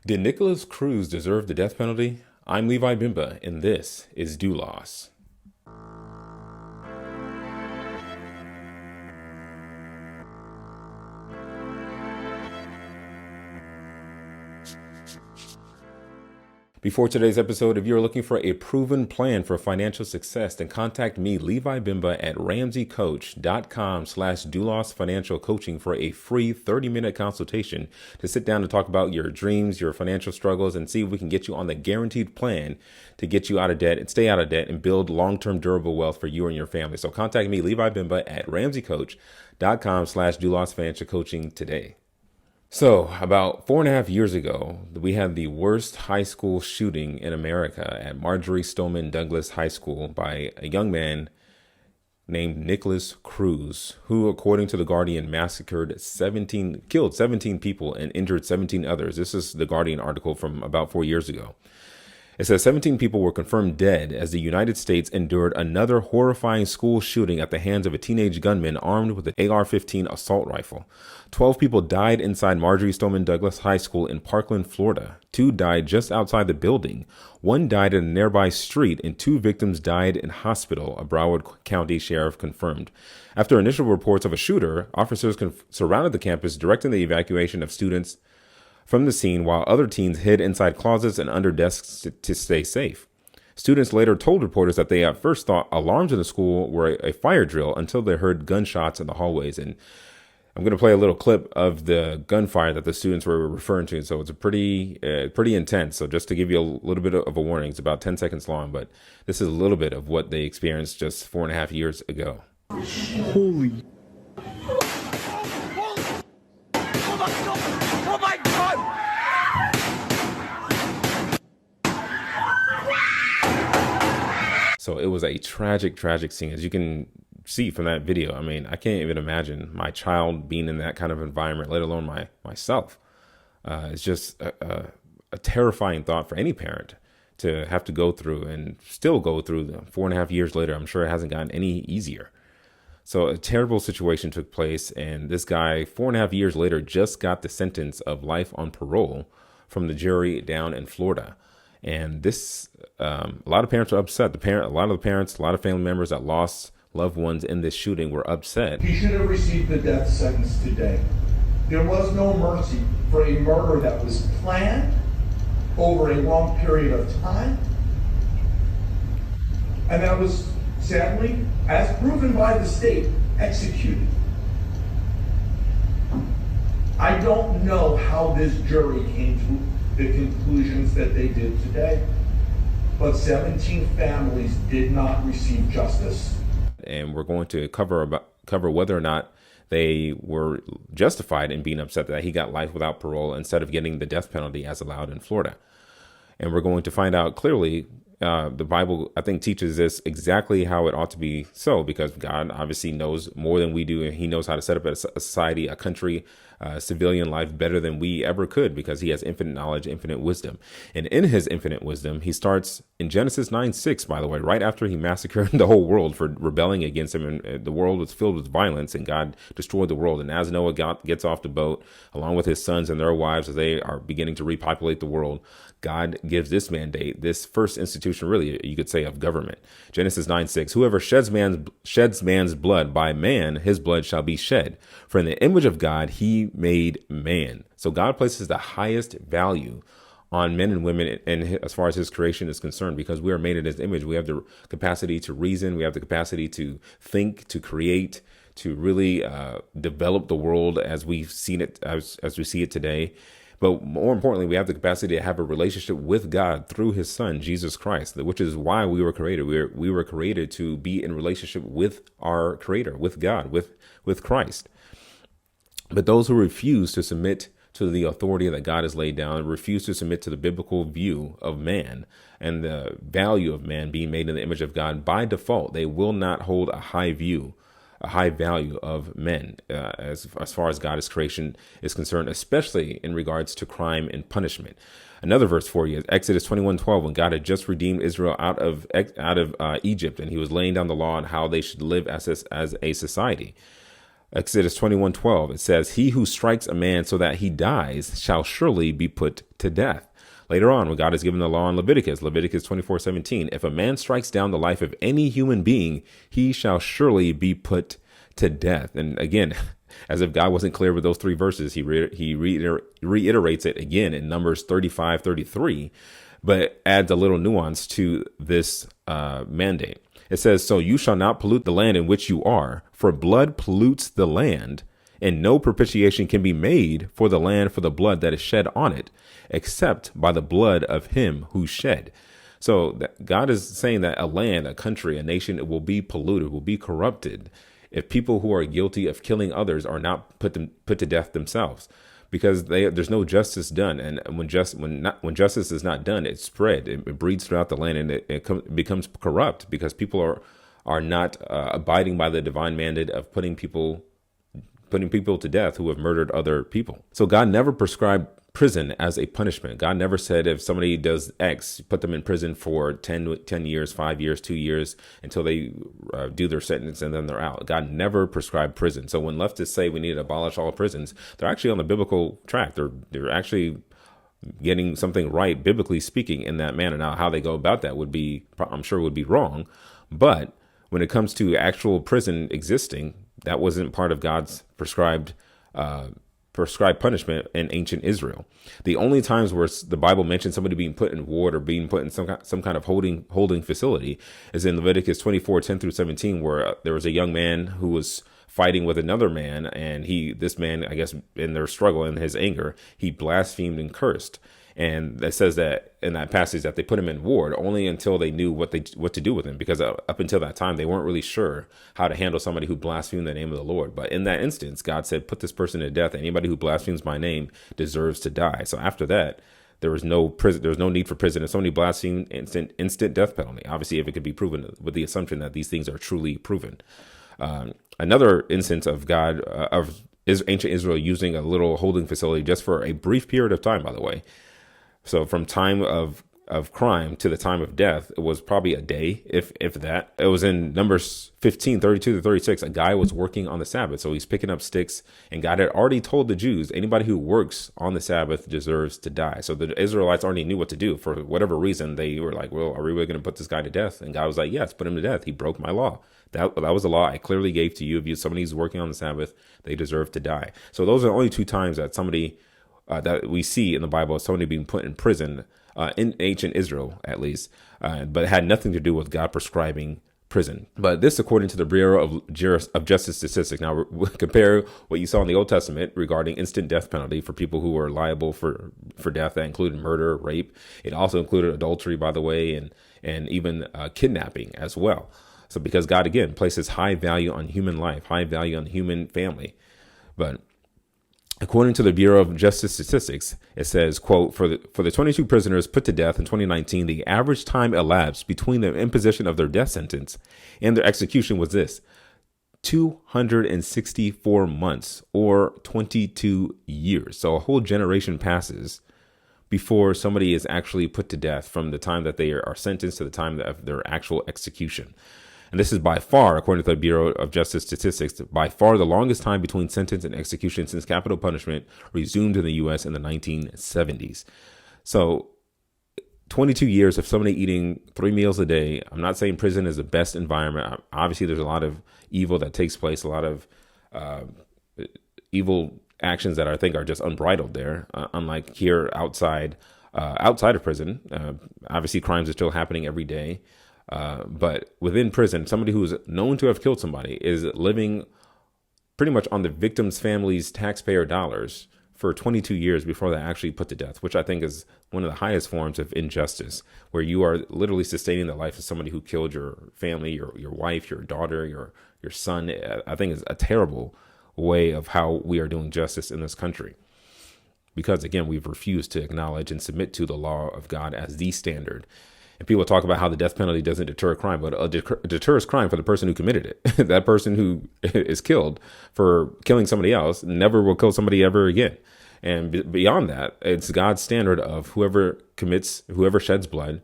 Did Nikolas Cruz deserve the death penalty? I'm Levi Bimba, and this is Doulos. Before today's episode, if you're looking for a proven plan for financial success, then contact me, Levi Bimba, at ramseycoach.com/doulos financial coaching for a free 30-minute consultation to sit down and talk about your dreams, your financial struggles, and see if we can get you on the guaranteed plan to get you out of debt and stay out of debt and build long-term durable wealth for you and your family. So contact me, Levi Bimba, at ramseycoach.com/doulos financial coaching today. So about 4.5 years ago, we had the worst high school shooting in America at Marjory Stoneman Douglas High School by a young man named Nikolas Cruz, who, according to The Guardian, killed 17 people and injured 17 others. This is the Guardian article from about 4 years ago. It says 17 people were confirmed dead as the United States endured another horrifying school shooting at the hands of a teenage gunman armed with an AR-15 assault rifle. 12 people died inside Marjory Stoneman Douglas High School in Parkland, Florida. 2 died just outside the building. 1 died in a nearby street, and 2 victims died in hospital, a Broward County sheriff confirmed. After initial reports of a shooter, officers surrounded the campus, directing the evacuation of students from the scene, while other teens hid inside closets and under desks to stay safe. Students later told reporters that they at first thought alarms in the school were a fire drill until they heard gunshots in the hallways. And I'm going to play a little clip of the gunfire that the students were referring to. So it's a pretty intense. So just to give you a little bit of a warning, it's about 10 seconds long, but this is a little bit of what they experienced just 4.5 years ago. Holy. Oh my God! So it was a tragic scene, as you can see from that video. I mean, I can't even imagine my child being in that kind of environment, let alone myself. It's just a terrifying thought for any parent to have to go through and still go through 4.5 years later. I'm sure it hasn't gotten any easier. So a terrible situation took place, and this guy, 4.5 years later, just got the sentence of life on parole from the jury down in Florida. And this, a lot of parents are upset. A lot of family members that lost loved ones in this shooting were upset. He should have received the death sentence today. There was no mercy for a murder that was planned over a long period of time, and that was, sadly, as proven by the state, executed. I don't know how this jury came to the conclusions that they did today, but 17 families did not receive justice. And we're going to cover whether or not they were justified in being upset that he got life without parole instead of getting the death penalty as allowed in Florida. And we're going to find out clearly. The Bible, I think, teaches this exactly how it ought to be so, because God obviously knows more than we do, and he knows how to set up a society, a country, civilian life better than we ever could, because he has infinite knowledge, infinite wisdom. And in his infinite wisdom, he starts in Genesis 9:6, by the way, right after he massacred the whole world for rebelling against him, and the world was filled with violence, and God destroyed the world. And as Noah gets off the boat, along with his sons and their wives, as they are beginning to repopulate the world, God gives this mandate, this first institution, really, you could say, of government. Genesis 9:6, whoever sheds man's blood, by man, his blood shall be shed. For in the image of God, he made man. So God places the highest value on men and women, and as far as his creation is concerned, because we are made in his image. We have the capacity to reason. We have the capacity to think, to create, to really develop the world as we've seen it, as we see it today. But more importantly, we have the capacity to have a relationship with God through his son, Jesus Christ, which is why we were created. We were created to be in relationship with our creator, with God, with Christ. But those who refuse to submit to the authority that God has laid down, refuse to submit to the biblical view of man and the value of man being made in the image of God, by default, they will not hold a high value of men as far as God's creation is concerned, especially in regards to crime and punishment. Another verse for you is Exodus 21:12, when God had just redeemed Israel out of Egypt, and he was laying down the law on how they should live as a society. Exodus 21:12, it says, "He who strikes a man so that he dies shall surely be put to death." Later on, when God has given the law in Leviticus 24:17, "If a man strikes down the life of any human being, he shall surely be put to death." And again, as if God wasn't clear with those three verses, he reiterates it again in Numbers 35:33, but adds a little nuance to this mandate. It says, "So you shall not pollute the land in which you are, for blood pollutes the land, and no propitiation can be made for the land for the blood that is shed on it, except by the blood of him who shed." So God is saying that a land, a country, a nation, it will be polluted, will be corrupted if people who are guilty of killing others are not put to death themselves, because there's no justice done. And when justice is not done, it's spread, it breeds throughout the land, and it becomes corrupt because people are not abiding by the divine mandate of putting people to death who have murdered other people. So God never prescribed prison as a punishment. God never said if somebody does X, put them in prison for 10 years, 5 years, 2 years until they do their sentence and then they're out. God never prescribed prison. So when leftists say we need to abolish all prisons, they're actually on the biblical track. They're actually getting something right, biblically speaking, in that manner. Now, how they go about that I'm sure would be wrong. But when it comes to actual prison existing, that wasn't part of God's prescribed punishment in ancient Israel. The only times where the Bible mentions somebody being put in ward or being put in some kind of holding facility is in Leviticus 24:10-17, where there was a young man who was fighting with another man, and this man, I guess, in their struggle and his anger, he blasphemed and cursed. And that says that in that passage that they put him in ward only until they knew what to do with him, because up until that time, they weren't really sure how to handle somebody who blasphemed the name of the Lord. But in that instance, God said, put this person to death. Anybody who blasphemes my name deserves to die. So after that, there was no prison. There was no need for prison. If somebody blasphemed, instant death penalty. Obviously, if it could be proven, with the assumption that these things are truly proven. Another instance of God, is ancient Israel using a little holding facility just for a brief period of time, by the way. So from time of crime to the time of death, it was probably a day, if that. It was in Numbers 15:32-36. A guy was working on the Sabbath. So he's picking up sticks, and God had already told the Jews, anybody who works on the Sabbath deserves to die. So the Israelites already knew what to do. For whatever reason, they were like, well, are we really going to put this guy to death? And God was like, yes, put him to death. He broke my law. That was a law I clearly gave to you. If somebody who's working on the Sabbath, they deserve to die. So those are the only two times that that we see in the Bible as somebody being put in prison, in ancient Israel, at least, but it had nothing to do with God prescribing prison. But this, according to the Bureau of Justice Statistics. Now, compare what you saw in the Old Testament regarding instant death penalty for people who were liable for death. That included murder, rape. It also included adultery, by the way, and even kidnapping as well. So because God, again, places high value on human life, high value on human family. But according to the Bureau of Justice Statistics, it says, quote, for the 22 prisoners put to death in 2019, the average time elapsed between the imposition of their death sentence and their execution was this: 264 months, or 22 years. So a whole generation passes before somebody is actually put to death, from the time that they are sentenced to the time of their actual execution. And this is by far, according to the Bureau of Justice Statistics, by far the longest time between sentence and execution since capital punishment resumed in the U.S. in the 1970s. So 22 years of somebody eating 3 meals a day. I'm not saying prison is the best environment. Obviously, there's a lot of evil that takes place, a lot of evil actions that I think are just unbridled there, unlike here outside of prison. Obviously, crimes are still happening every day. But within prison, somebody who is known to have killed somebody is living pretty much on the victim's family's taxpayer dollars for 22 years before they're actually put to death, which I think is one of the highest forms of injustice, where you are literally sustaining the life of somebody who killed your family, your wife, your daughter, your son. I think is a terrible way of how we are doing justice in this country. Because, again, we've refused to acknowledge and submit to the law of God as the standard. And people talk about how the death penalty doesn't deter a crime, but it deters crime for the person who committed it. That person who is killed for killing somebody else never will kill somebody ever again. And beyond that, it's God's standard of whoever sheds blood,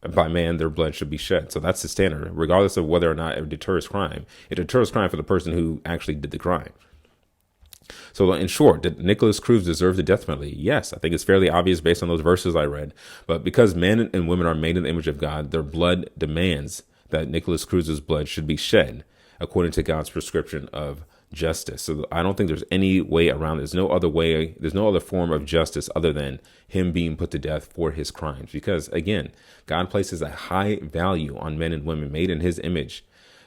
by man, their blood should be shed. So that's the standard, regardless of whether or not it deters crime. It deters crime for the person who actually did the crime. So in short, did Nikolas Cruz deserve the death penalty? Yes, I think it's fairly obvious based on those verses I read. But because men and women are made in the image of God, their blood demands that Nikolas Cruz's blood should be shed according to God's prescription of justice. So I don't think there's any way around it. There's no other way. There's no other form of justice other than him being put to death for his crimes. Because again, God places a high value on men and women made in his image.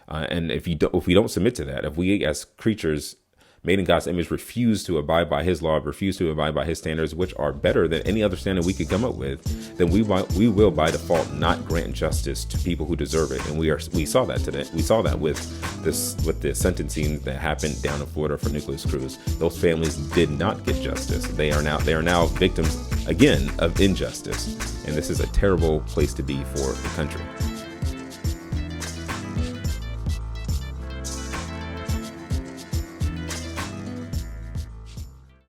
And if we don't submit to that, if we as creatures made in God's image refuse to abide by his law, refuse to abide by his standards, which are better than any other standard we could come up with, then we will by default not grant justice to people who deserve it. And we saw that today. We saw that with the sentencing that happened down in Florida for Nikolas Cruz. Those families did not get justice. They are now victims again of injustice. And this is a terrible place to be for the country.